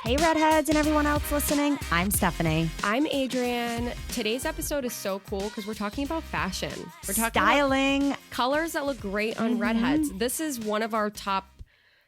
Hey, Redheads and everyone else listening. I'm Stephanie. I'm Adrienne. Today's episode is so cool because we're talking about fashion. We're talking styling. about colors that look great on redheads. This is one of our top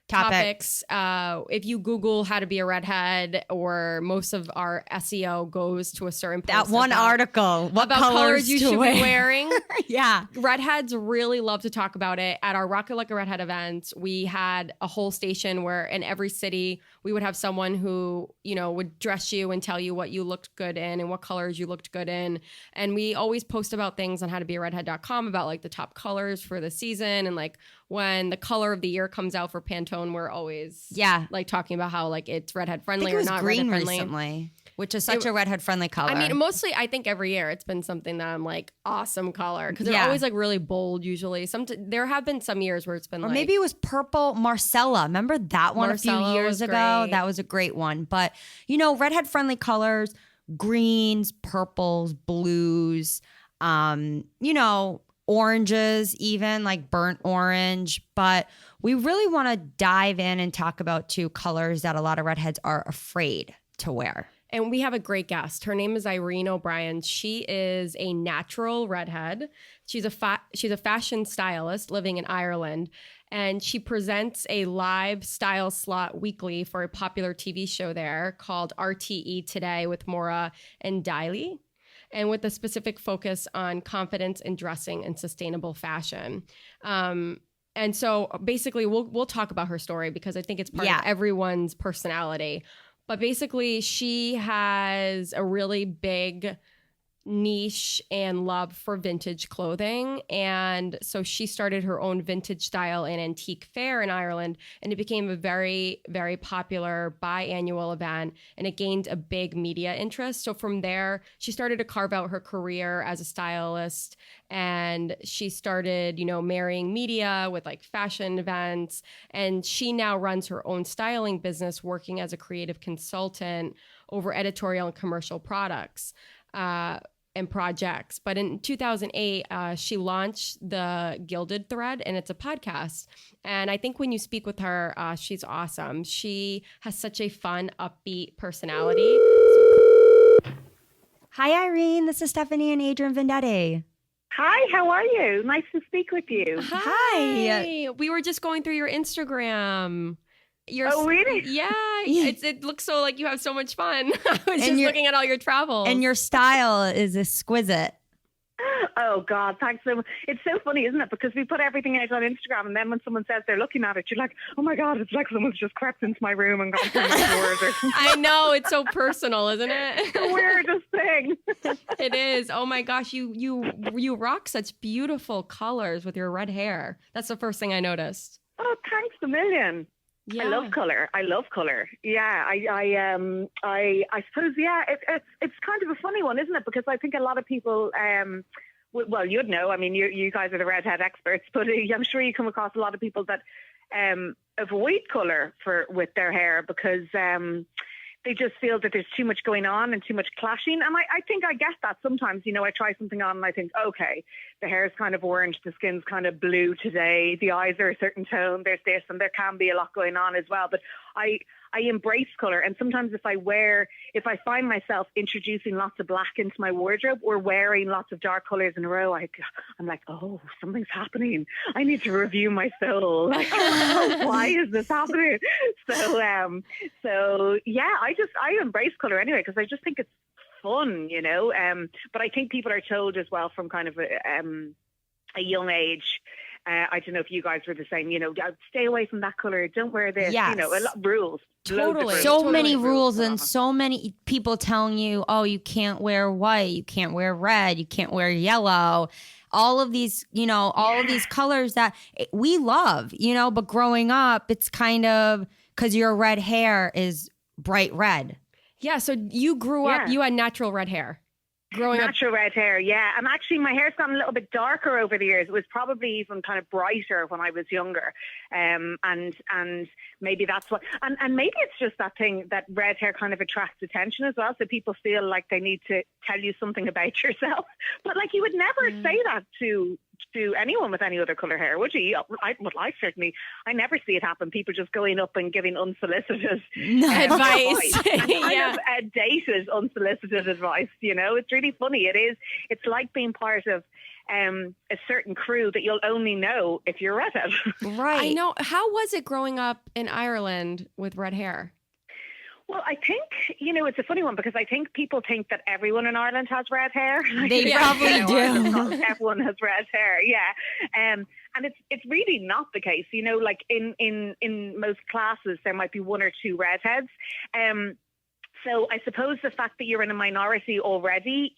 topics. If you Google how to be a redhead, or most of our SEO goes to a certain that one article. What about colors you should be wearing. Yeah. Redheads really love to talk about it. At our Rocket Like a Redhead events, we had a whole station where in every city we would have someone who, you know, would dress you and tell you what you looked good in and what colors you looked good in. And we always post about things on howtobearedhead.com about like the top colors for the season. And like when the color of the year comes out for Pantone, we're always like talking about how like it's redhead friendly or not green redhead friendly. Recently, which is such a redhead friendly color. I mean, mostly I think every year it's been something that I'm like, awesome color, because they're always like really bold usually. There have been some years where it's been like, maybe it was purple Marcella. Remember that one Marcella a few years ago? That was a great one. But you know, redhead friendly colors, greens, purples, blues, you know, oranges, even like burnt orange. But we really want to dive in and talk about two colors that a lot of redheads are afraid to wear. And we have a great guest. Her name is Irene O'Brien. She is a natural redhead. She's a fashion stylist living in Ireland, and she presents a live style slot weekly for a popular TV show there called RTE Today with Maura and Daily, and with a specific focus on confidence in dressing and sustainable fashion. And so basically we'll talk about her story because I think it's part of everyone's personality. But basically, she has a really big niche and love for vintage clothing. And so she started her own vintage style and antique fair in Ireland, and it became a very, very popular biannual event, and it gained a big media interest. So from there, she started to carve out her career as a stylist, and she started, you know, marrying media with like fashion events. And she now runs her own styling business, working as a creative consultant over editorial and commercial products and projects. But in 2008, she launched the Gilded Thread, and it's a podcast. And I think when you speak with her, she's awesome. She has such a fun, upbeat personality. Hi, Irene. This is Stephanie and Adrienne Vendetti. Hi, how are you? Nice to speak with you. Hi. We were just going through your Instagram. Oh, really? Yeah. It looks so like you have so much fun. I was just looking at all your travels. And your style is exquisite. Oh, God, thanks so much. It's so funny, isn't it? Because we put everything out on Instagram, and then when someone says they're looking at it, you're like, oh, my God, it's like someone's just crept into my room and gone through my drawers or something. I know. It's so personal, isn't it? It's the weirdest thing. It is. Oh, my gosh. You rock such beautiful colors with your red hair. That's the first thing I noticed. Oh, thanks a million. Yeah. I love color. Yeah, I suppose, it's kind of a funny one, isn't it? Because I think a lot of people, well, you'd know. I mean, you guys are the redhead experts, but I'm sure you come across a lot of people that avoid color with their hair because they just feel that there's too much going on and too much clashing. And I think I get that sometimes. You know, I try something on and I think, okay, the hair's kind of orange, the skin's kind of blue today, the eyes are a certain tone, there's this, and there can be a lot going on as well. But I embrace color. And sometimes if I find myself introducing lots of black into my wardrobe or wearing lots of dark colors in a row, I'm like, oh, something's happening. I need to review my soul. Like, why is this happening? So yeah, I embrace color anyway, because I just think it's fun, you know. But I think people are told as well from kind of a young age. I don't know if you guys were the same, you know, stay away from that color. Don't wear this, you know, a lot of rules. Totally. So many rules and so many people telling you, oh, you can't wear white, you can't wear red, you can't wear yellow. All of these, you know, all of these colors that we love, you know, but growing up, it's kind of because your red hair is bright red. Yeah. So you grew up, you had natural red hair. Natural red hair, yeah. And actually my hair's gotten a little bit darker over the years. It was probably even kind of brighter when I was younger. And maybe that's what, and maybe it's just that thing that red hair kind of attracts attention as well. So people feel like they need to tell you something about yourself. But like you would never say that to do anyone with any other colour hair, would you? I certainly, I never see it happen. People just going up and giving unsolicited advice. And kind of dated unsolicited advice, you know? It's really funny. It's like being part of a certain crew that you'll only know if you're redhead. Right. I know. How was it growing up in Ireland with red hair? Well, I think, you know, it's a funny one because I think people think that everyone in Ireland has red hair. They probably do. Everyone has red hair, yeah. And it's really not the case. You know, like in most classes, there might be one or two redheads. So I suppose the fact that you're in a minority already,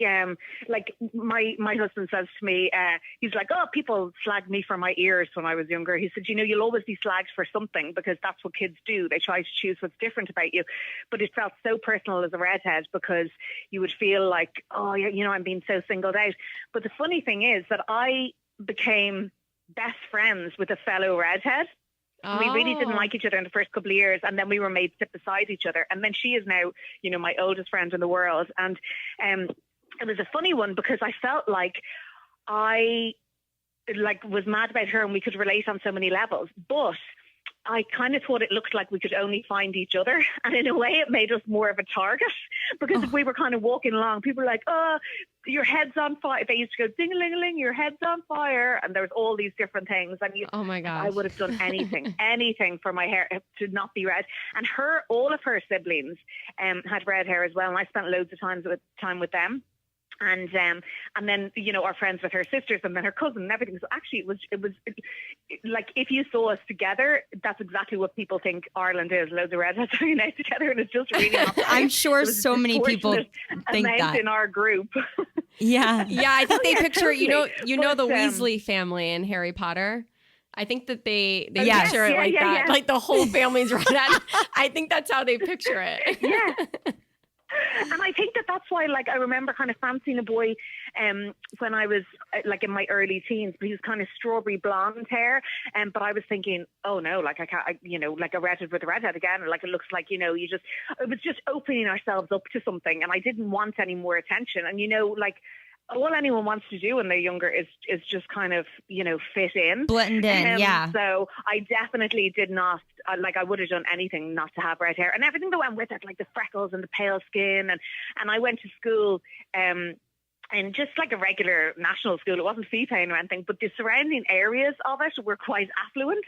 like my husband says to me, he's like, oh, people slagged me for my ears when I was younger. He said, you know, you'll always be slagged for something because that's what kids do. They try to choose what's different about you. But it felt so personal as a redhead because you would feel like, oh, you know, I'm being so singled out. But the funny thing is that I became best friends with a fellow redhead. We really didn't like each other in the first couple of years, and then we were made to sit beside each other. And then she is now, you know, my oldest friend in the world. And it was a funny one because I felt like I was mad about her and we could relate on so many levels. But I kind of thought it looked like we could only find each other. And in a way, it made us more of a target because if we were kind of walking along, people were like, oh, your head's on fire. They used to go, ding-a-ling-a-ling, your head's on fire. And there was all these different things. And oh my gosh. I would have done anything for my hair to not be red. And all of her siblings had red hair as well. And I spent loads of time with them. And then, you know, our friends with her sisters and then her cousin and everything. So actually it was like, if you saw us together, that's exactly what people think Ireland is. Loads of redheads hanging out together, and it's just really not. I'm sure so many people think that in our group. Yeah. Yeah. I think they picture, totally. you know, the Weasley family in Harry Potter. I think that they picture it like that. Yeah. Like the whole family's redhead. I think that's how they picture it. Yeah. And I think that's why, like, I remember kind of fancying a boy when I was like in my early teens, but he was kind of strawberry blonde hair. But I was thinking, oh no, like I can't, you know, like a redhead with a redhead again. Or like it looks like, you know, it was just opening ourselves up to something. And I didn't want any more attention. And, you know, like, all anyone wants to do when they're younger is just kind of, you know, fit in. Blend in, yeah. So I definitely did not, I would have done anything not to have red hair. And everything that went with it, like the freckles and the pale skin. And I went to school and just like a regular national school. It wasn't fee paying or anything, but the surrounding areas of it were quite affluent.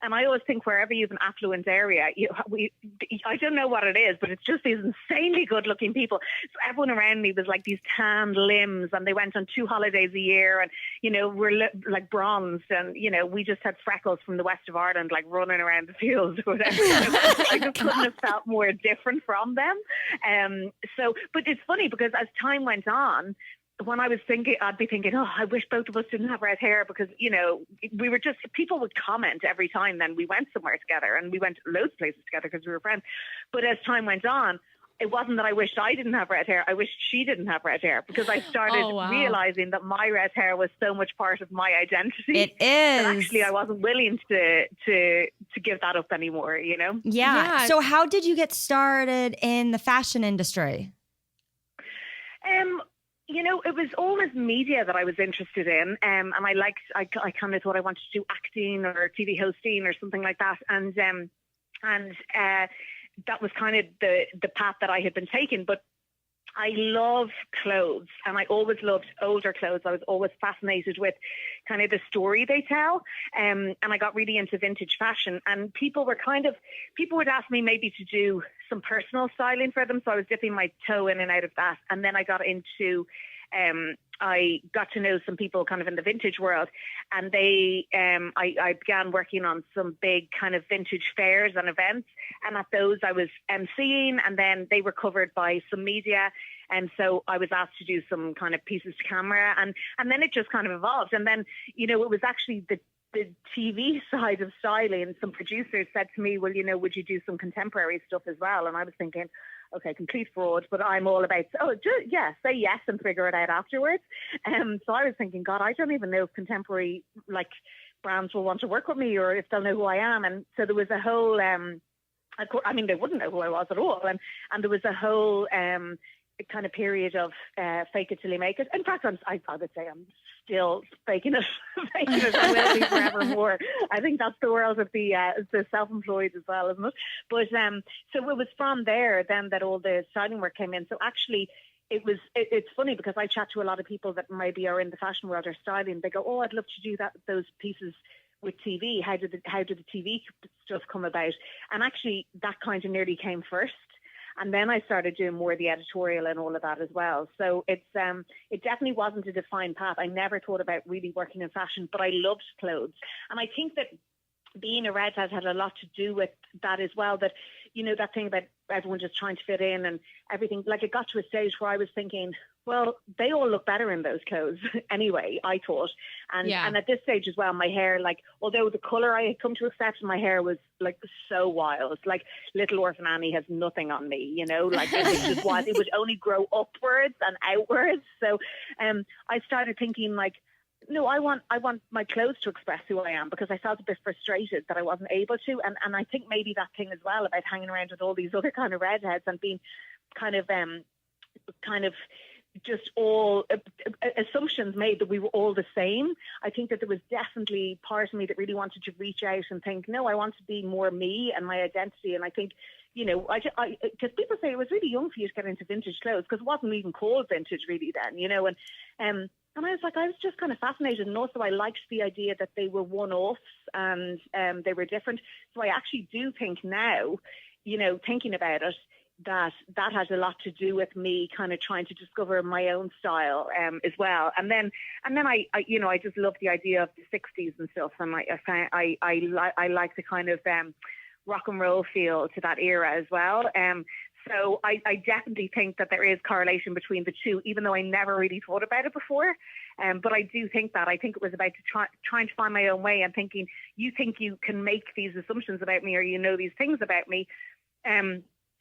And I always think wherever you have an affluent area, I don't know what it is, but it's just these insanely good looking people. So everyone around me was like these tanned limbs, and they went on 2 holidays a year, and, you know, we're like bronzed, and, you know, we just had freckles from the west of Ireland, like running around the fields or whatever. I just couldn't have felt more different from them. But it's funny because as time went on, when I was thinking, I'd be thinking, oh, I wish both of us didn't have red hair because, you know, people would comment every time then we went somewhere together, and we went loads of places together because we were friends. But as time went on, it wasn't that I wished I didn't have red hair. I wished she didn't have red hair because I started realizing that my red hair was so much part of my identity. It is. That actually, I wasn't willing to give that up anymore, you know? Yeah. So how did you get started in the fashion industry? You know, it was always media that I was interested in, and I kind of thought I wanted to do acting or TV hosting or something like that, and that was kind of the path that I had been taking. But I love clothes, and I always loved older clothes. I was always fascinated with kind of the story they tell, and I got really into vintage fashion. And people would ask me maybe to do some personal styling for them, so I was dipping my toe in and out of that. And then I got into I got to know some people kind of in the vintage world, and I began working on some big kind of vintage fairs and events, and at those I was emceeing, and then they were covered by some media, and so I was asked to do some kind of pieces to camera, and then it just kind of evolved. And then, you know, it was actually the TV side of styling. Some producers said to me, well, you know, would you do some contemporary stuff as well? And I was thinking, okay, complete fraud, but I'm all about, say yes and figure it out afterwards. So I was thinking, God, I don't even know if contemporary, like, brands will want to work with me or if they'll know who I am. And so there was a whole, they wouldn't know who I was at all. And there was a whole kind of period of fake it till you make it. In fact, I would say I'm still faking it. Faking it. I will be forevermore. I think that's the world of the self-employed as well, isn't it? But so it was from there then that all the styling work came in. So actually, it's funny because I chat to a lot of people that maybe are in the fashion world or styling. They go, "Oh, I'd love to do those pieces with TV. How did the TV stuff come about?" And actually, that kind of nearly came first. And then I started doing more of the editorial and all of that as well. So it definitely wasn't a defined path. I never thought about really working in fashion, but I loved clothes. And I think that being a redhead had a lot to do with that as well. That, you know, that thing about everyone just trying to fit in and everything. Like, it got to a stage where I was thinking, well, they all look better in those clothes anyway, I thought. And at this stage as well, my hair, like, although the colour I had come to accept, my hair was like so wild. Like, Little Orphan Annie has nothing on me, you know, like it was just wild. It would only grow upwards and outwards. So I started thinking, like, no, I want my clothes to express who I am, because I felt a bit frustrated that I wasn't able to. And I think maybe that thing as well about hanging around with all these other kind of redheads and being kind of just all assumptions made that we were all the same. I think that there was definitely part of me that really wanted to reach out and think, no, I want to be more me and my identity. And I think, you know, because people say it was really young for you to get into vintage clothes, because it wasn't even called vintage really then, you know. And I was like, I was just kind of fascinated. And also I liked the idea that they were one-offs and they were different. So I actually do think now, you know, thinking about it, that has a lot to do with me kind of trying to discover my own style as well. And then I you know, I just love the idea of the 60s and stuff. And I like the kind of rock and roll feel to that era as well. So I definitely think that there is correlation between the two, even though I never really thought about it before. But I do think that. I think it was about trying to find my own way and thinking, you think you can make these assumptions about me, or you know these things about me,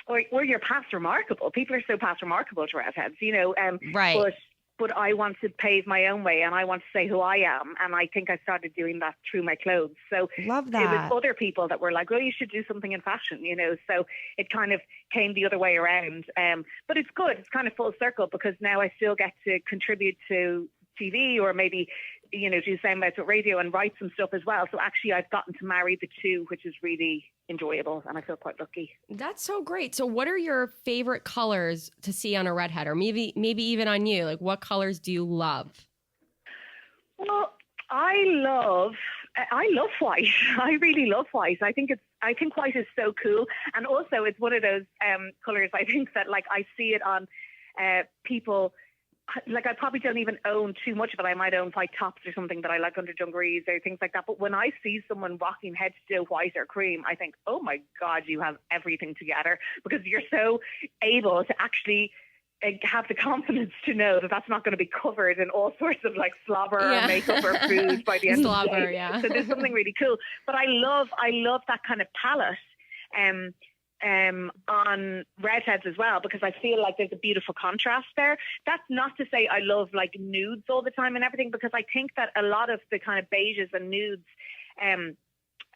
or you're past remarkable. People are so past remarkable to redheads, you know. Right. But I want to pave my own way, and I want to say who I am. And I think I started doing that through my clothes. So love that. It was other people that were like, well, you should do something in fashion, you know. So it kind of came the other way around. But it's good. It's kind of full circle, because now I still get to contribute to TV, or maybe, you know, do the same about radio and write some stuff as well. So actually I've gotten to marry the two, which is really enjoyable, and I feel quite lucky. That's so great. So what are your favorite colors to see on a redhead, or maybe even on you? Like, what colors do you love? Well, I love white. I really love white. I think white is so cool. And also it's one of those colors, I think, that like I see it on people. Like, I probably don't even own too much of it. I might own white tops or something that I like under dungarees or things like that. But when I see someone rocking head to toe white or cream, I think, oh my God, you have everything together, because you're so able to actually have the confidence to know that that's not going to be covered in all sorts of like slobber or makeup or food by the end of the day. Yeah. So there's something really cool. But I love that kind of palette. On redheads as well, because I feel like there's a beautiful contrast there. That's not to say I love like nudes all the time and everything, because I think that a lot of the kind of beiges and nudes,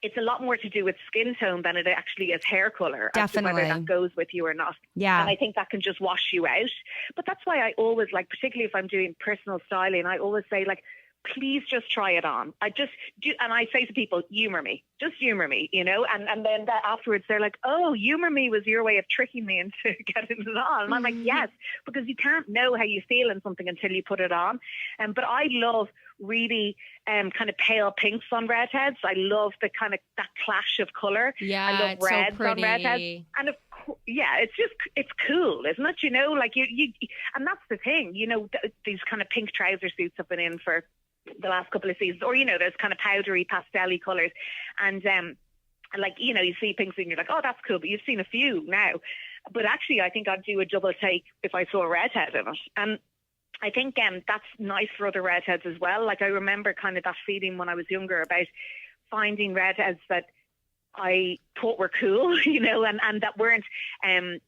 it's a lot more to do with skin tone than it actually is hair color. Definitely. As to whether that goes with you or not. Yeah. And I think that can just wash you out. But that's why I always, like, particularly if I'm doing personal styling, I always say, like, please just try it on. I just do, and I say to people, humor me, just humor me, you know, and then afterwards they're like, oh, humor me was your way of tricking me into getting it on. And I'm like, yes, because you can't know how you feel in something until you put it on. But I love really kind of pale pinks on redheads. I love the kind of that clash of color. Yeah, I love reds so on redheads. And it's cool, isn't it? You know, like you and that's the thing, you know, these kind of pink trouser suits have been in for the last couple of seasons, or, you know, those kind of powdery pastel-y colours. And like, you know, you see pinks and you're like, oh, that's cool, but you've seen a few now. But actually, I think I'd do a double take if I saw a redhead in it. And I think that's nice for other redheads as well. Like, I remember kind of that feeling when I was younger about finding redheads that I thought were cool, you know, and that weren't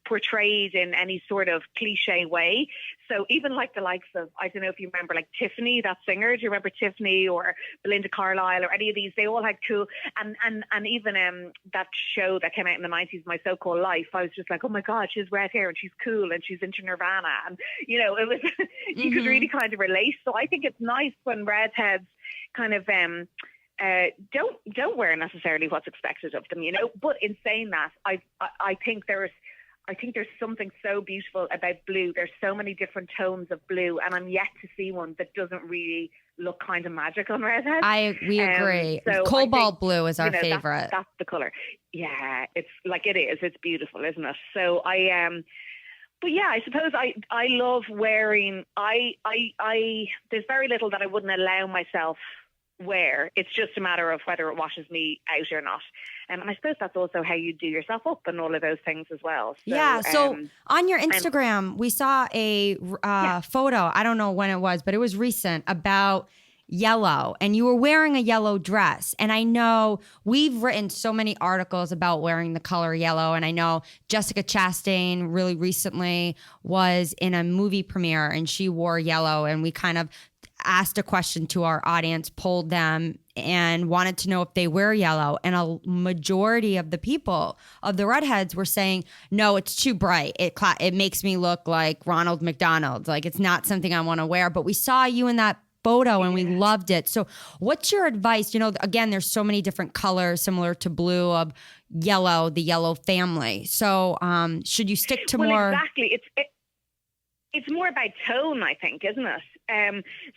portrayed in any sort of cliche way. So even like the likes of, I don't know if you remember, like Tiffany, that singer, do you remember Tiffany, or Belinda Carlisle, or any of these? They all had cool, and even that show that came out in the 90s, My So-Called Life, I was just like, oh my God, she's red hair and she's cool and she's into Nirvana. And, you know, it was, you could really kind of relate. So I think it's nice when redheads kind of, don't wear necessarily what's expected of them, you know. But in saying that, I think there's something so beautiful about blue. There's so many different tones of blue, and I'm yet to see one that doesn't really look kind of magic on redheads. We agree. So cobalt blue is our favorite. That's the color. Yeah, it's like it is. It's beautiful, isn't it? So but yeah, I suppose I love wearing. There's very little that I wouldn't allow myself wear. It's just a matter of whether it washes me out or not. And I suppose that's also how you do yourself up and all of those things as well. So, yeah. So on your Instagram, we saw a photo. I don't know when it was, but it was recent, about yellow, and you were wearing a yellow dress. And I know we've written so many articles about wearing the color yellow. And I know Jessica Chastain really recently was in a movie premiere and she wore yellow, and we kind of asked a question to our audience, polled them, and wanted to know if they wear yellow. And a majority of the people, of the redheads, were saying, no, it's too bright. It makes me look like Ronald McDonald. Like, it's not something I want to wear. But we saw you in that photo and we loved it. So what's your advice? You know, again, there's so many different colors similar to blue, of yellow, the yellow family. So should you stick to more? Exactly. It's more about tone, I think, isn't it?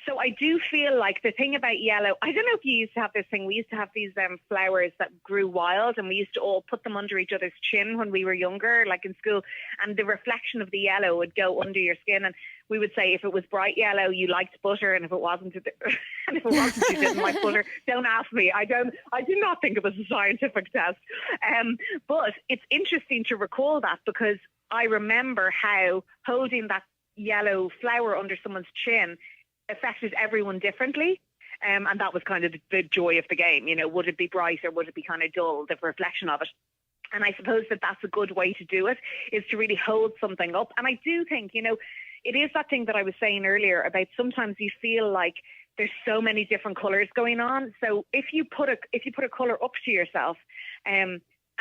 So I do feel like the thing about yellow, I don't know if you used to have this thing. We used to have these flowers that grew wild, and we used to all put them under each other's chin when we were younger, like in school, and the reflection of the yellow would go under your skin. And we would say if it was bright yellow, you liked butter, and if it wasn't, you didn't like butter. Don't ask me. I do not think it was a scientific test. But it's interesting to recall that, because I remember how holding that yellow flower under someone's chin affected everyone differently. And that was kind of the joy of the game. You know, would it be bright or would it be kind of dull, the reflection of it? And I suppose that's a good way to do it, is to really hold something up. And I do think, you know, it is that thing that I was saying earlier about sometimes you feel like there's so many different colors going on. So if you put a color up to yourself,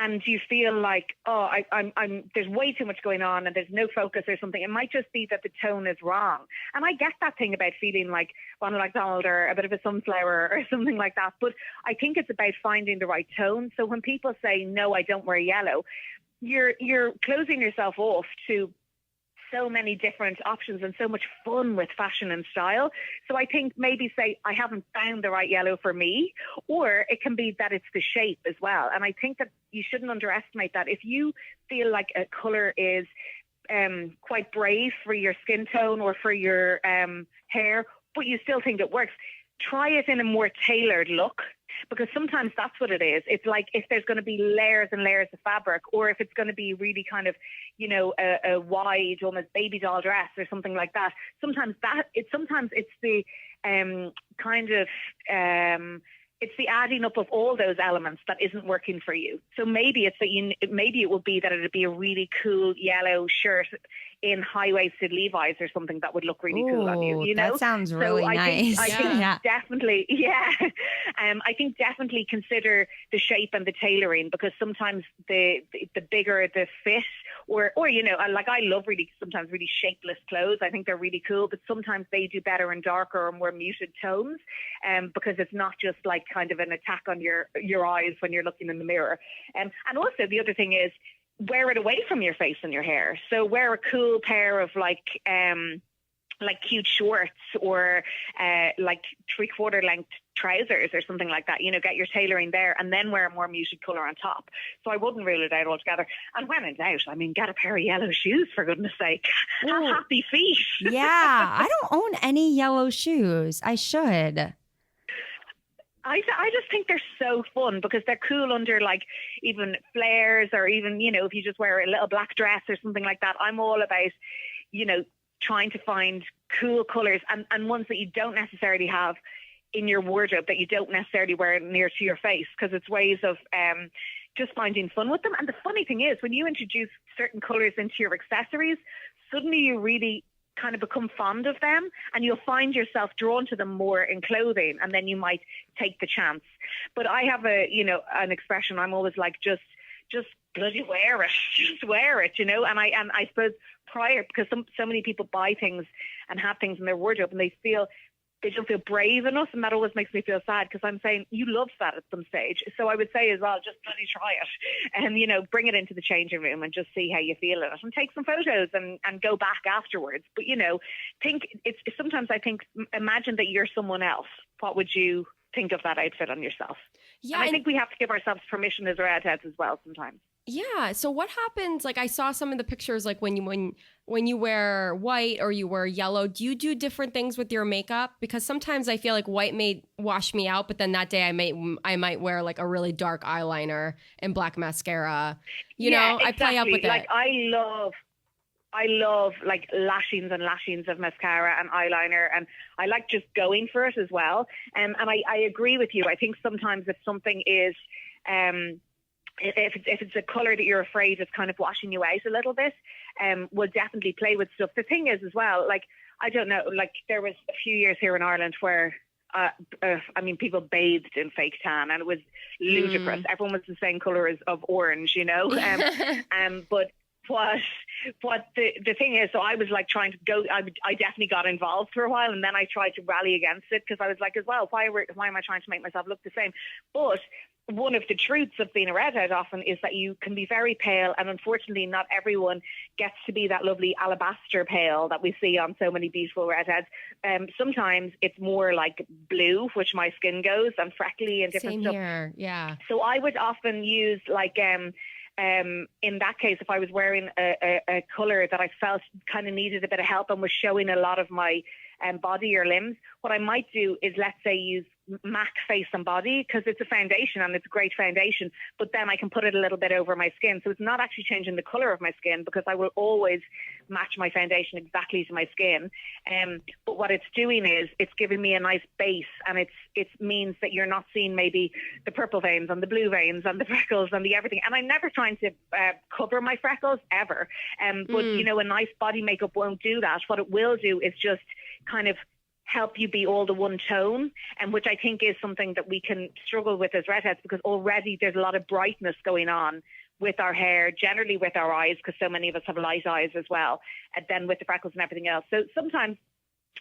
and you feel like, there's way too much going on and there's no focus or something, it might just be that the tone is wrong. And I get that thing about feeling like Ronald McDonald or a bit of a sunflower or something like that. But I think it's about finding the right tone. So when people say, no, I don't wear yellow, you're closing yourself off to so many different options and so much fun with fashion and style. So I think maybe say, I haven't found the right yellow for me, or it can be that it's the shape as well. And I think that you shouldn't underestimate that. If you feel like a color is quite brave for your skin tone or for your hair, but you still think it works, try it in a more tailored look. Because sometimes that's what it is. It's like if there's going to be layers and layers of fabric, or if it's going to be really kind of, you know, a wide, almost baby doll dress or something like that. Sometimes it's the it's the adding up of all those elements that isn't working for you. So maybe it's that maybe it would be that it'd be a really cool yellow shirt in high-waisted Levi's or something that would look really cool on you. You know, that sounds really nice. I think definitely, I think definitely consider the shape and the tailoring, because sometimes the bigger the fit, or you know, like I love sometimes really shapeless clothes. I think they're really cool, but sometimes they do better in darker or more muted tones, because it's not just like kind of an attack on your eyes when you're looking in the mirror. And also the other thing is, wear it away from your face and your hair. So wear a cool pair of like cute shorts, or like 3/4 length trousers or something like that. You know, get your tailoring there, and then wear a more muted colour on top. So I wouldn't rule it out altogether. And when in doubt, I mean, get a pair of yellow shoes, for goodness sake. Have happy feet. Yeah, I don't own any yellow shoes. I should. I just think they're so fun, because they're cool under like even flares, or even, you know, if you just wear a little black dress or something like that. I'm all about, you know, trying to find cool colours and ones that you don't necessarily have in your wardrobe, that you don't necessarily wear near to your face, because it's ways of just finding fun with them. And the funny thing is, when you introduce certain colors into your accessories, suddenly you really kind of become fond of them, and you'll find yourself drawn to them more in clothing, and then you might take the chance. But I have an expression. I'm always like, just bloody wear it, just wear it, And I suppose prior, because so many people buy things and have things in their wardrobe, and they don't feel brave enough, and that always makes me feel sad, because I'm saying you loved that at some stage. So I would say as well, just bloody try it, and bring it into the changing room and just see how you feel in it, and take some photos and go back afterwards. But sometimes I think, imagine that you're someone else. What would you think of that outfit on yourself? Yeah, and I think we have to give ourselves permission as redheads as well sometimes. Yeah. So what happens? Like, I saw some of the pictures, like when you wear white or you wear yellow, do you do different things with your makeup? Because sometimes I feel like white may wash me out, but then that day I might wear like a really dark eyeliner and black mascara. You know, exactly. I play up with it. Like I love like lashings and lashings of mascara and eyeliner, and I like just going for it as well. And I agree with you. I think sometimes if something is if it's a colour that you're afraid is kind of washing you out a little bit, we'll definitely play with stuff. The thing is as well, like, I don't know, like there was a few years here in Ireland where, people bathed in fake tan, and it was ludicrous. Everyone was the same colour of orange, but what the thing is, so I was like trying to go, I definitely got involved for a while, and then I tried to rally against it, because I was like, as well, why am I trying to make myself look the same? But one of the truths of being a redhead often is that you can be very pale, and unfortunately not everyone gets to be that lovely alabaster pale that we see on so many beautiful redheads. Sometimes it's more like blue, which my skin goes, and freckly and different Same stuff. Here. Yeah. So I would often use like in that case, if I was wearing a colour that I felt kind of needed a bit of help and was showing a lot of my body or limbs, what I might do is, let's say, use MAC Face and Body, because it's a foundation and it's a great foundation, but then I can put it a little bit over my skin. So it's not actually changing the colour of my skin, because I will always match my foundation exactly to my skin. But what it's doing is it's giving me a nice base, and it means that you're not seeing maybe the purple veins and the blue veins and the freckles and the everything. And I'm never trying to cover my freckles ever. But, a nice body makeup won't do that. What it will do is just kind of help you be all the one tone, and which I think is something that we can struggle with as redheads, because already there's a lot of brightness going on with our hair, generally with our eyes, because so many of us have light eyes as well, and then with the freckles and everything else. So sometimes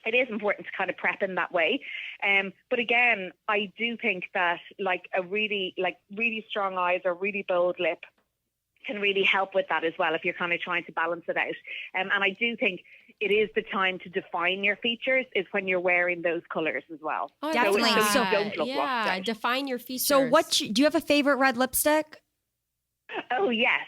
it is important to kind of prep in that way. But again, I do think that like really strong eyes or really bold lip can really help with that as well, if you're kind of trying to balance it out. And I do think it is the time to define your features is when you're wearing those colours as well. Oh, definitely. So you don't look washed out. Define your features. So do you have a favorite red lipstick? Oh, yes.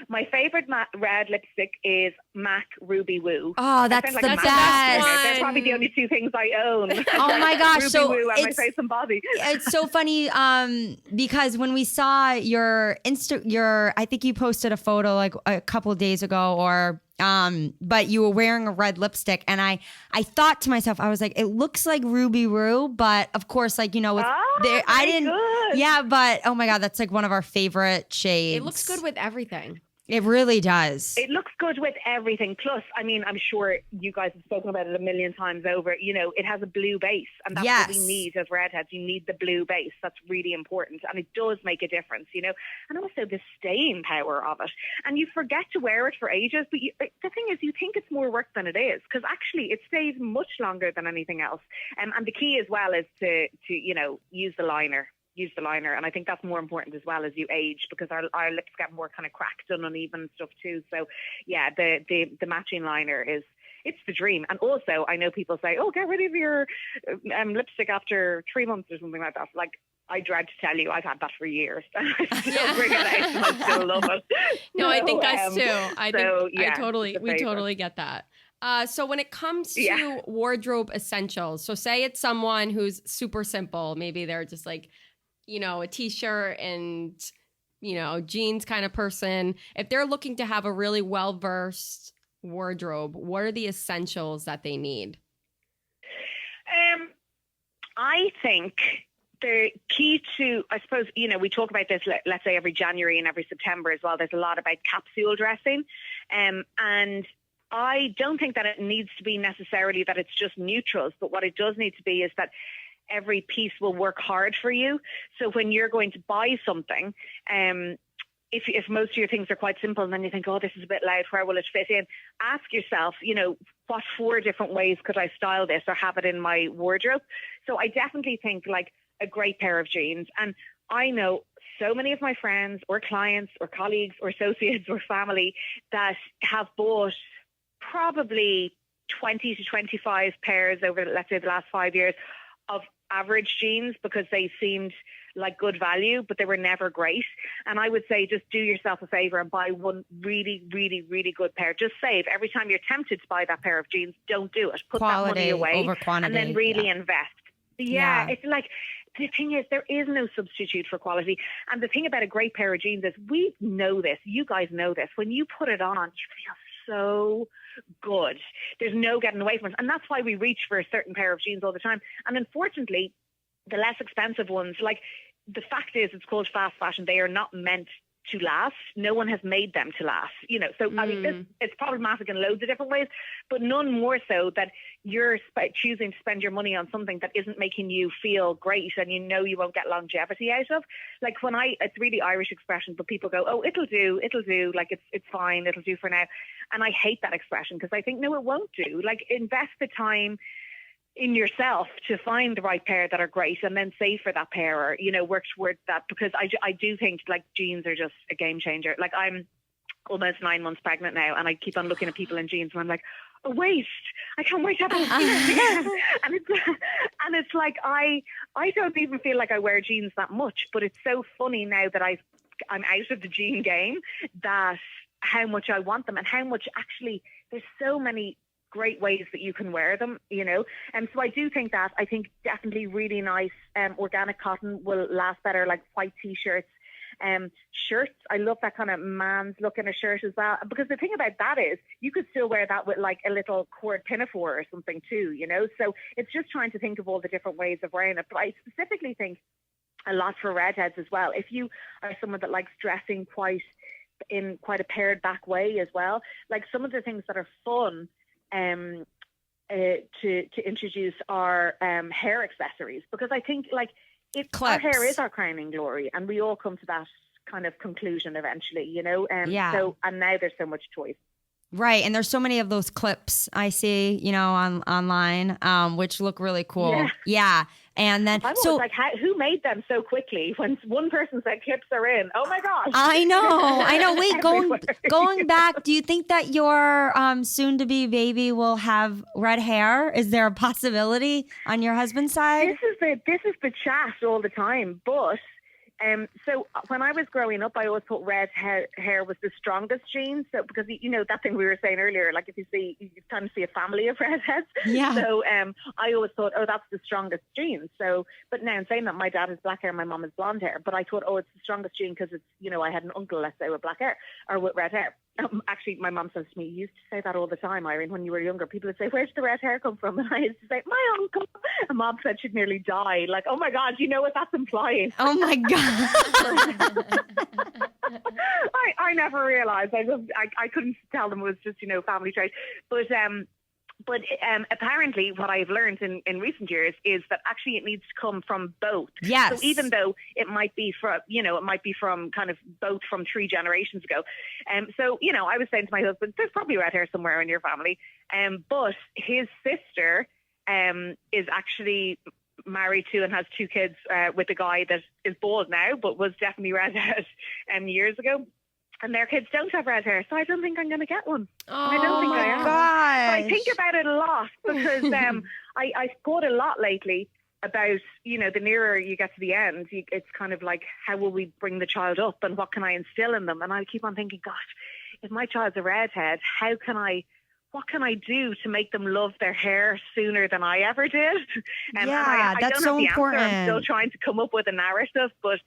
My favorite red lipstick is MAC Ruby Woo. Oh, that's the best. They're probably the only two things I own. Oh my gosh! Ruby Woo and my face and body. It's so funny because when we saw your I think you posted a photo like a couple of days ago, but you were wearing a red lipstick, and I thought to myself, I was like, it looks like Ruby Woo, but of course, like I didn't. Good. Yeah, but oh my god, that's like one of our favorite shades. It looks good with everything. It really does. It looks good with everything. Plus, I mean, I'm sure you guys have spoken about it a million times over. It has a blue base, and that's what we need as redheads. You need the blue base. That's really important, and it does make a difference, And also the staying power of it. And you forget to wear it for ages, but the thing is, you think it's more work than it is, because actually it stays much longer than anything else. And the key as well is to use the liner. And I think that's more important as well as you age, because our lips get more kind of cracked and uneven and stuff too. So yeah, the matching liner it's the dream. And also I know people say, oh, get rid of your lipstick after 3 months or something like that. Like, I dread to tell you, I've had that for years. I still bring it out and I still love it. No, I think us too. We totally get that. So when it comes to wardrobe essentials, so say it's someone who's super simple, maybe they're just like, a t-shirt and, jeans kind of person. If they're looking to have a really well-versed wardrobe, what are the essentials that they need? I think the key to, I suppose, we talk about this, let's say every January and every September as well. There's a lot about capsule dressing. And I don't think that it needs to be necessarily that it's just neutrals, but what it does need to be is that every piece will work hard for you. So when you're going to buy something, if most of your things are quite simple and then you think, oh, this is a bit loud, where will it fit in? Ask yourself, what 4 different ways could I style this or have it in my wardrobe? So I definitely think like a great pair of jeans. And I know so many of my friends or clients or colleagues or associates or family that have bought probably 20 to 25 pairs over, let's say, the last 5 years of average jeans because they seemed like good value, but they were never great. And I would say just do yourself a favor and buy one really, really, really good pair. Just save. Every time you're tempted to buy that pair of jeans, don't do it. Put Quality that money away over quantity, and then really invest. Yeah, it's like, the thing is, there is no substitute for quality. And the thing about a great pair of jeans is we know this. You guys know this. When you put it on, you feel so good. There's no getting away from it. And that's why we reach for a certain pair of jeans all the time. And unfortunately, the less expensive ones, like the fact is it's called fast fashion. They are not meant to last. No one has made them to last, So, I mean, it's problematic in loads of different ways, but none more so that you're choosing to spend your money on something that isn't making you feel great and you won't get longevity out of. Like it's really Irish expression, but people go, oh, it'll do, like it's fine, it'll do for now. And I hate that expression because I think, no, it won't do. Like invest the time in yourself to find the right pair that are great and then save for that pair or, work towards that, because I do think like jeans are just a game changer. Like I'm almost 9 months pregnant now and I keep on looking at people in jeans and I'm like, a waist. I can't wait to have a and it's like I don't even feel like I wear jeans that much, but it's so funny now that I'm out of the jean game that how much I want them and how much actually there's so many great ways that you can wear them, And so I do think definitely really nice organic cotton will last better, like white t-shirts. Shirts, I love that kind of man's look in a shirt as well. Because the thing about that is you could still wear that with like a little cord pinafore or something too, So it's just trying to think of all the different ways of wearing it. But I specifically think a lot for redheads as well. If you are someone that likes dressing in quite a pared back way as well, like some of the things that are fun to introduce are hair accessories, because I think like our hair is our crowning glory and we all come to that kind of conclusion eventually, So, and now there's so much choice. Right. And there's so many of those clips I see, online, which look really cool. Yeah. And then, I was like, who made them so quickly? When one person said clips are in, oh my gosh! I know. Wait, going back, do you think that your soon-to-be baby will have red hair? Is there a possibility on your husband's side? This is the chat all the time, but. So when I was growing up, I always thought red hair was the strongest gene. So because that thing we were saying earlier, like if you kind of see a family of redheads. Yeah. So I always thought, oh, that's the strongest gene. So, but now in saying that, my dad has black hair, my mom has blonde hair. But I thought, oh, it's the strongest gene because it's I had an uncle, let's say, with black hair or with red hair. Actually, my mom says to me, you used to say that all the time, Irene, when you were younger. People would say, where's the red hair come from? And I used to say, my uncle. And Mom said she'd nearly die. Like, oh my God, you know what that's implying? Oh my God. I never realized. I couldn't tell them it was just, family trait. But apparently what I've learned in recent years is that actually it needs to come from both. Yes. So even though it might be from kind of both from 3 generations ago. So, I was saying to my husband, there's probably red hair somewhere in your family. But his sister is actually married to and has 2 kids with a guy that is bald now, but was definitely redhead years ago. And their kids don't have red hair, so I don't think I'm going to get one. Oh, I don't think I am. Gosh. I think about it a lot because I thought a lot lately about, the nearer you get to the end, it's kind of like, how will we bring the child up and what can I instill in them? And I keep on thinking, gosh, if my child's a redhead, how can I what can I do to make them love their hair sooner than I ever did? Yeah, I that's don't so have the important. answer. I'm still trying to come up with a narrative, but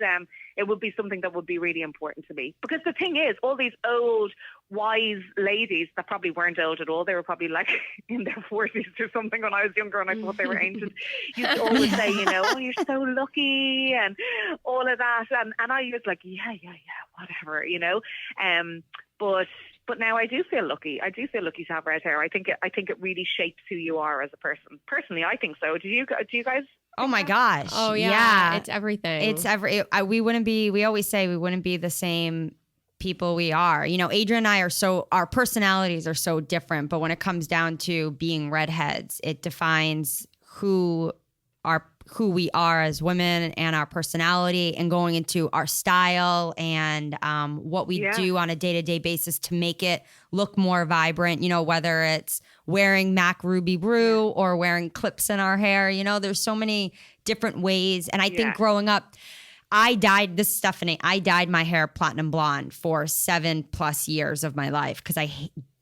it would be something that would be really important to me. Because the thing is, all these old, wise ladies that probably weren't old at all, they were probably like in their 40s or something when I was younger and I thought they were ancient, used to always say, you know, oh, you're so lucky and all of that. And I was like, yeah, whatever, you know. But now I do feel lucky. I do feel lucky to have red hair. I think it really shapes who you are as a person. Personally, I think so. Do you guys? Oh my gosh. Oh yeah. It's everything. We always say we wouldn't be the same people we are. You know, Adrian and I our personalities are so different, but when it comes down to being redheads, it defines who we are as women and our personality, and going into our style and what we do on a day-to-day basis to make it look more vibrant, you know, whether it's wearing MAC Ruby Brew or wearing clips in our hair. You know, there's so many different ways. And I think growing up, I dyed my hair platinum blonde for 7+ years of my life because I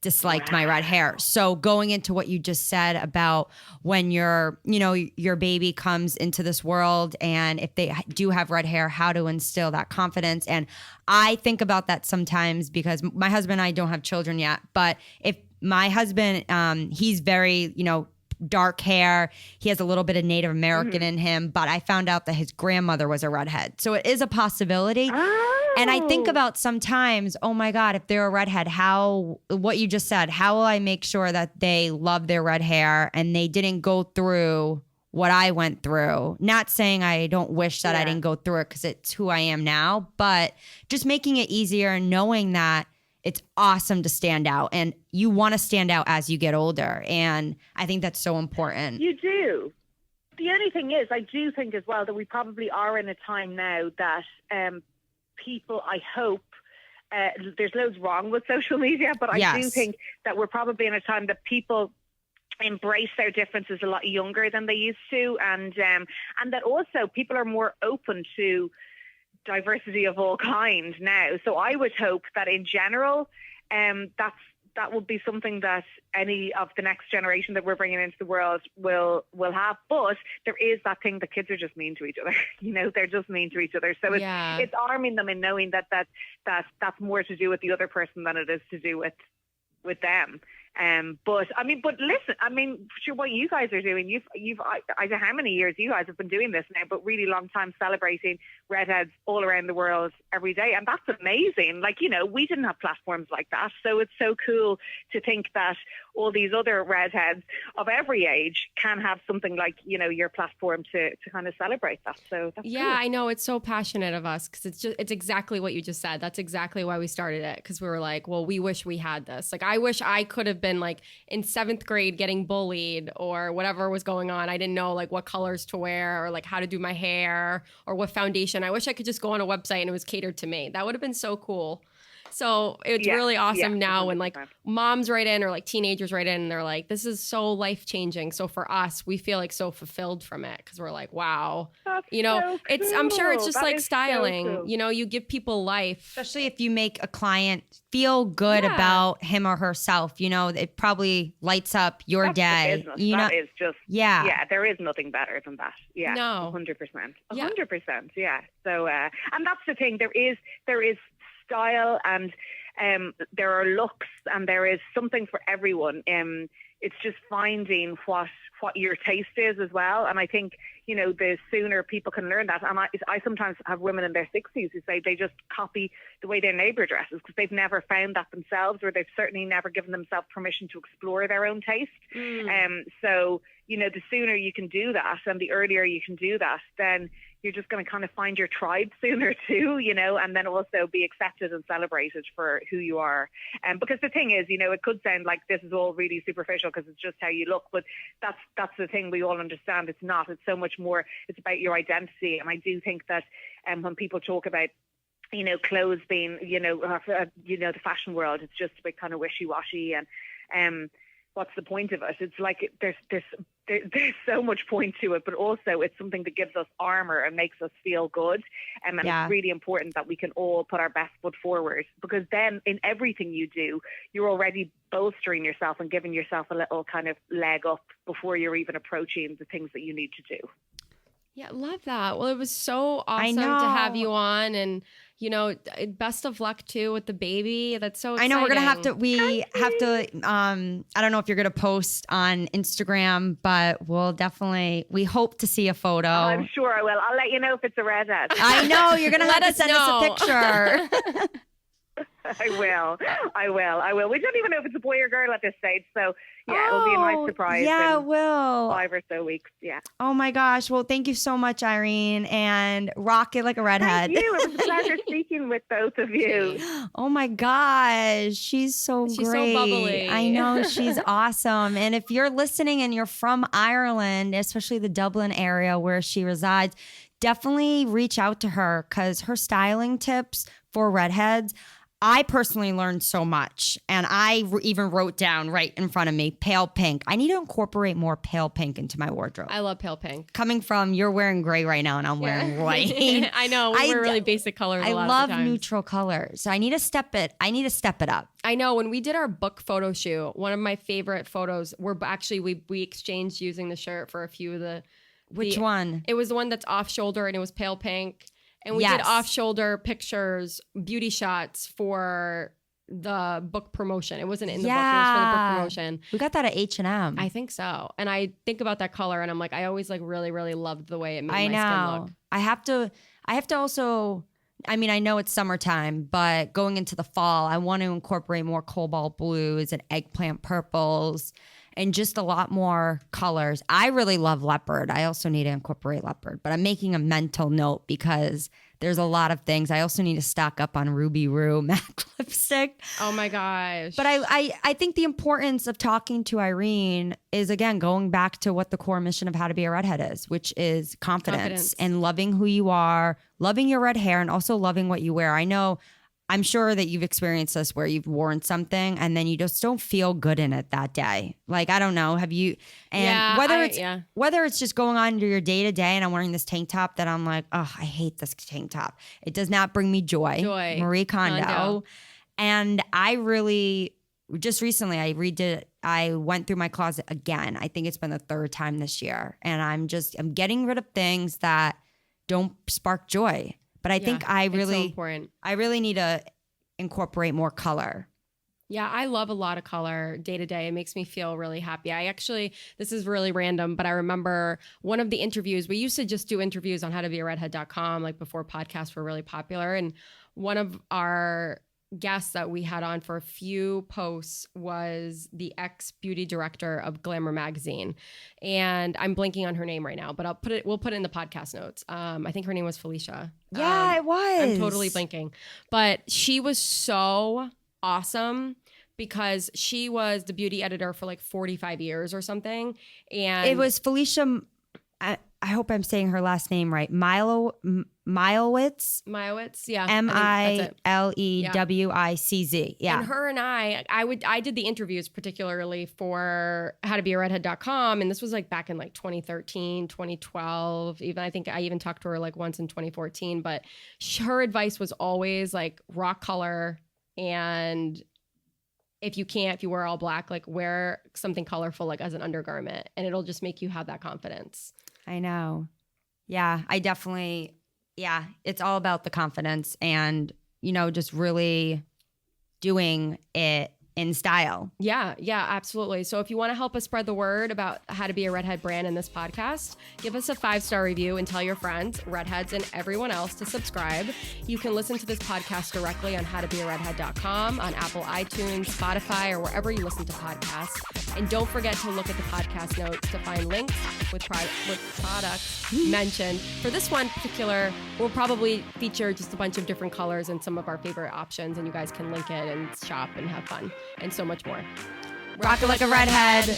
disliked my red hair. So going into what you just said about when your baby comes into this world, and if they do have red hair, how to instill that confidence. And I think about that sometimes because my husband and I don't have children yet, but if my husband, he's very, you know, dark hair. He has a little bit of Native American in him, but I found out that his grandmother was a redhead. So it is a possibility. And I think about sometimes, oh my God, if they're a redhead, what you just said, how will I make sure that they love their red hair and they didn't go through what I went through? Not saying I don't wish that I didn't go through it because it's who I am now, but just making it easier and knowing that it's awesome to stand out, and you want to stand out as you get older. And I think that's so important. You do. The only thing is, I do think as well that we probably are in a time now that people, I hope, there's loads wrong with social media, but I do think that we're probably in a time that people embrace their differences a lot younger than they used to, and that also people are more open to diversity of all kinds now. So I would hope that in general, that would be something that any of the next generation that we're bringing into the world will have. But there is that thing that kids are just mean to each other. You know, they're just mean to each other. So it's arming them in knowing that's more to do with the other person than it is to do with them. But listen, I mean, sure, what you guys are doing, I don't know how many years you guys have been doing this now, but really long time celebrating redheads all around the world every day. And that's amazing. Like, you know, we didn't have platforms like that. So it's so cool to think that all these other redheads of every age can have something like, you know, your platform to kind of celebrate that. So that's cool. I know, it's so passionate of us because it's exactly what you just said. That's exactly why we started it, because we were like, well, we wish we had this. Like, I wish I could have been like in 7th grade getting bullied or whatever was going on. I didn't know like what colors to wear or like how to do my hair or what foundation. I wish I could just go on a website and it was catered to me. That would have been so cool. So it's really awesome now 100%. When like moms write in or like teenagers write in and they're like, this is so life changing. So for us, we feel like so fulfilled from it because we're like, wow, that's you know, so it's, cool. I'm sure it's just that like styling, so cool. You know, you give people life. Especially if you make a client feel good about him or herself, you know, it probably lights up your That's day. You know, that is just, there is nothing better than that. Yeah. No. 100%. 100%. Yeah. So, and that's the thing. There is style and there are looks and there is something for everyone. It's just finding what your taste is as well. And I think, you know, the sooner people can learn that. And I sometimes have women in their 60s who say they just copy the way their neighbour dresses because they've never found that themselves, or they've certainly never given themselves permission to explore their own taste. So, you know, the sooner you can do that and the earlier you can do that, then you're just going to kind of find your tribe sooner too, you know, and then also be accepted and celebrated for who you are. Because the thing is, you know, it could sound like this is all really superficial because it's just how you look, but that's the thing we all understand. It's not. It's so much more. It's about your identity. And I do think that when people talk about, you know, clothes being, the fashion world, it's just a bit kind of wishy-washy. And what's the point of it? It's like there's so much point to it, but also it's something that gives us armor and makes us feel good. And it's really important that we can all put our best foot forward, because then in everything you do, you're already bolstering yourself and giving yourself a little kind of leg up before you're even approaching the things that you need to do. Yeah, love that. Well, it was so awesome to have you on, and best of luck too with the baby. That's so exciting. I know we're gonna have to. We have to. I don't know if you're gonna post on Instagram, but we'll definitely. We hope to see a photo. I'm sure I will. I'll let you know if it's a redhead. I know you're gonna have to send us a picture. I will. We don't even know if it's a boy or girl at this stage. So, it'll be a nice surprise. Yeah, it will. 5 or so weeks. Yeah. Oh, my gosh. Well, thank you so much, Irene. And rock it like a redhead. Thank you. It was a pleasure speaking with both of you. Oh, my gosh. She's so great. She's so bubbly. I know. She's awesome. And if you're listening and you're from Ireland, especially the Dublin area where she resides, definitely reach out to her, because her styling tips for redheads, I personally learned so much, and I even wrote down right in front of me, pale pink. I need to incorporate more pale pink into my wardrobe. I love pale pink. Coming from, you're wearing gray right now, and I'm wearing white. I know. We wear really basic colors a lot love of the times. neutral colors. So I need to step it up. I know. When we did our book photo shoot, one of my favorite photos were actually, we exchanged using the shirt for a few of the... Which one? It was the one that's off shoulder, and it was pale pink. And we did off-shoulder pictures, beauty shots for the book promotion. It wasn't in the book, it was for the book promotion. We got that at H&M. I think so. And I think about that color, and I'm like, I always like really, really loved the way it made my skin look. I have to also, I mean, I know it's summertime, but going into the fall, I want to incorporate more cobalt blues and eggplant purples and just a lot more colors. I really love leopard. I also need to incorporate leopard, but I'm making a mental note because there's a lot of things. I also need to stock up on Ruby Roo matte lipstick. Oh my gosh. But I think the importance of talking to Irene is, again, going back to what the core mission of How to Be a Redhead is, which is confidence and loving who you are, loving your red hair, and also loving what you wear. I'm sure that you've experienced this where you've worn something and then you just don't feel good in it that day. Like, I don't know. Have you? And whether it's just going on to your day to day and I'm wearing this tank top that I'm like, oh, I hate this tank top. It does not bring me joy. Marie Kondo. And I really, just recently I went through my closet again. I think it's been the 3rd time this year. And I'm getting rid of things that don't spark joy. But I think I really need to incorporate more color. Yeah, I love a lot of color day to day. It makes me feel really happy. This is really random, but I remember one of the interviews, we used to just do interviews on howtobearedhead.com, like before podcasts were really popular. And one of our guests that we had on for a few posts was the ex-beauty director of Glamour magazine, and I'm blanking on her name right now, but we'll put it in the podcast notes. I think her name was Felicia. Yeah, it was. I'm totally blanking, but she was so awesome because she was the beauty editor for like 45 years or something, and it was Felicia. I hope I'm saying her last name right. Milewitz, yeah. Milewicz. Yeah. And her and I did the interviews particularly for howtobearedhead.com. And this was like back in like 2013, 2012. Even I think I even talked to her like once in 2014. But her advice was always like rock color, and if you wear all black, like wear something colorful like as an undergarment, and it'll just make you have that confidence. I know. Yeah, I definitely, it's all about the confidence and, just really doing it in style. Yeah, absolutely. So if you want to help us spread the word about How to Be a Redhead brand in this podcast, give us a 5-star review and tell your friends, redheads, and everyone else to subscribe. You can listen to this podcast directly on howtobearedhead.com, on Apple iTunes, Spotify, or wherever you listen to podcasts. And don't forget to look at the podcast notes to find links with products mentioned. For this one particular, we'll probably feature just a bunch of different colors and some of our favorite options, and you guys can link it and shop and have fun and so much more. Rock it like a redhead.